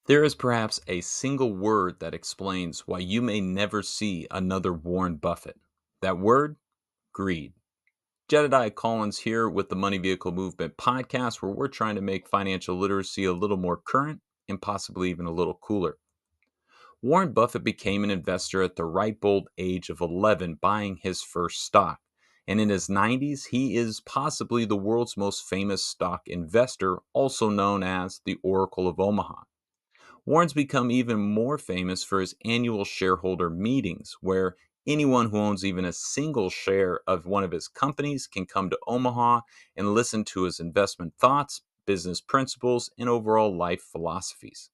There is perhaps a single word that explains why you may never see another Warren Buffett. That word? Greed. Jedediah Collins here with the Money Vehicle Movement podcast, where we're trying to make financial literacy a little more current and possibly even a little cooler. Warren Buffett became an investor at the ripe old age of 11, buying his first stock. And in his 90s, he is possibly the world's most famous stock investor, also known as the Oracle of Omaha. Warren's become even more famous for his annual shareholder meetings, where anyone who owns even a single share of one of his companies can come to Omaha and listen to his investment thoughts, business principles, and overall life philosophies.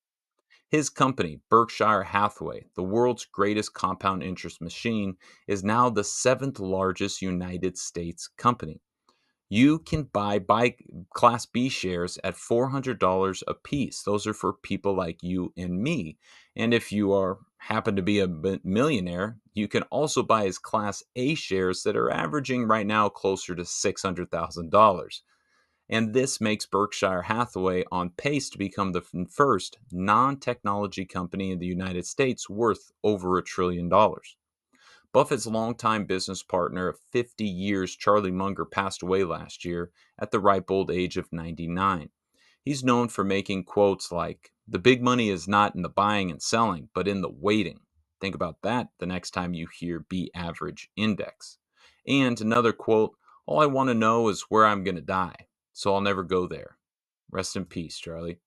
His company, Berkshire Hathaway, the world's greatest compound interest machine, is now the seventh largest United States company. You can buy Class B shares at $400 a piece. Those are for people like you and me. And if you are happen to be a millionaire, you can also buy his Class A shares that are averaging right now closer to $600,000. And this makes Berkshire Hathaway on pace to become the first non-technology company in the United States worth over $1 trillion. Buffett's longtime business partner of 50 years, Charlie Munger, passed away last year at the ripe old age of 99. He's known for making quotes like, "The big money is not in the buying and selling, but in the waiting." Think about that the next time you hear B average index. And another quote, "All I want to know is where I'm going to die, so I'll never go there." Rest in peace, Charlie.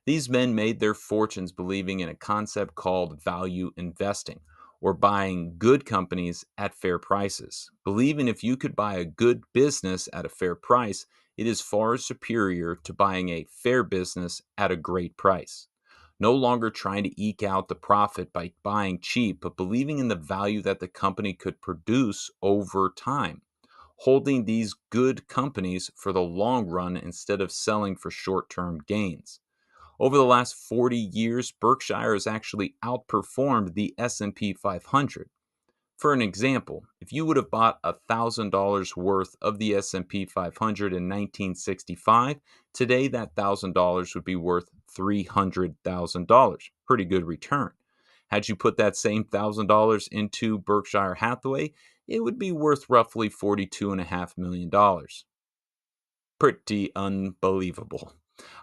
These men made their fortunes believing in a concept called value investing, or buying good companies at fair prices. Believing if you could buy a good business at a fair price, it is far superior to buying a fair business at a great price. No longer trying to eke out the profit by buying cheap, but believing in the value that the company could produce over time. Holding these good companies for the long run instead of selling for short term gains. Over the last 40 years, Berkshire has actually outperformed the S&P 500. For an example, if you would have bought $1,000 worth of the S&P 500 in 1965, today that $1,000 would be worth $300,000. Pretty good return. Had you put that same $1,000 into Berkshire Hathaway, it would be worth roughly $42.5 million. Pretty unbelievable.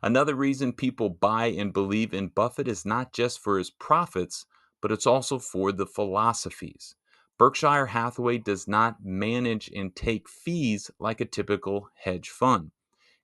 Another reason people buy and believe in Buffett is not just for his profits, but it's also for the philosophies. Berkshire Hathaway does not manage and take fees like a typical hedge fund.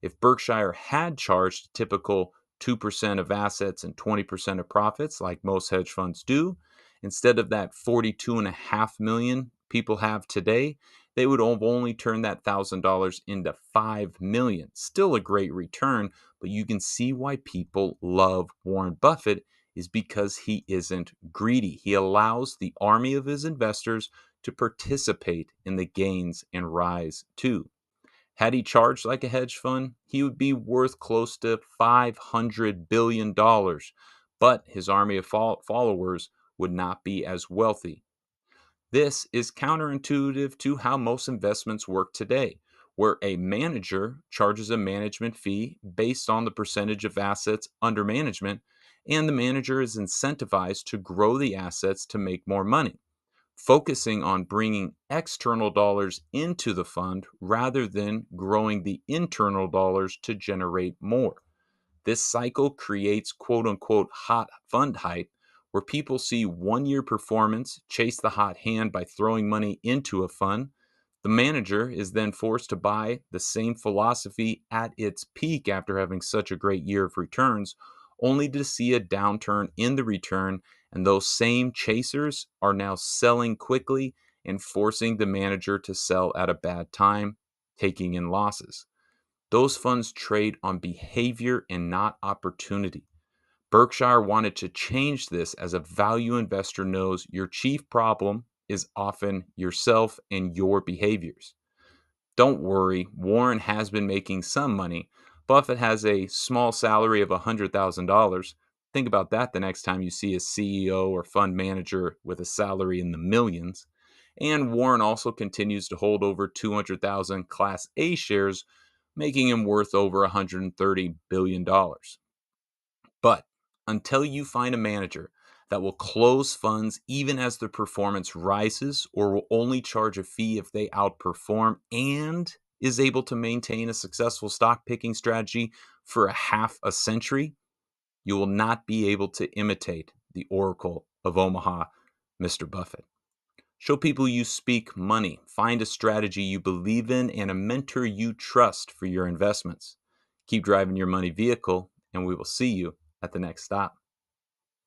If Berkshire had charged a typical 2% of assets and 20% of profits like most hedge funds do, instead of that 42.5 million people have today, they would have only turned that $1,000 into 5 million. Still a great return, but you can see why people love Warren Buffett is because he isn't greedy. He allows the army of his investors to participate in the gains and rise too. Had he charged like a hedge fund, he would be worth close to $500 billion, but his army of followers would not be as wealthy. This is counterintuitive to how most investments work today, where a manager charges a management fee based on the percentage of assets under management, and the manager is incentivized to grow the assets to make more money, focusing on bringing external dollars into the fund rather than growing the internal dollars to generate more. This cycle creates quote unquote hot fund hype, where people see 1 year performance, chase the hot hand by throwing money into a fund. The manager is then forced to buy the same philosophy at its peak after having such a great year of returns, only to see a downturn in the return, and those same chasers are now selling quickly and forcing the manager to sell at a bad time, taking in losses. Those funds trade on behavior and not opportunity. Berkshire wanted to change this as a value investor knows your chief problem is often yourself and your behaviors. Don't worry, Warren has been making some money. Buffett has a small salary of $100,000. Think about that the next time you see a CEO or fund manager with a salary in the millions. And Warren also continues to hold over 200,000 Class A shares, making him worth over $130 billion. But Until you find a manager that will close funds even as their performance rises or will only charge a fee if they outperform and is able to maintain a successful stock picking strategy for a half a century, you will not be able to imitate the Oracle of Omaha, Mr. Buffett. Show people you speak money, find a strategy you believe in, and a mentor you trust for your investments. Keep driving your money vehicle, and we will see you at the next stop.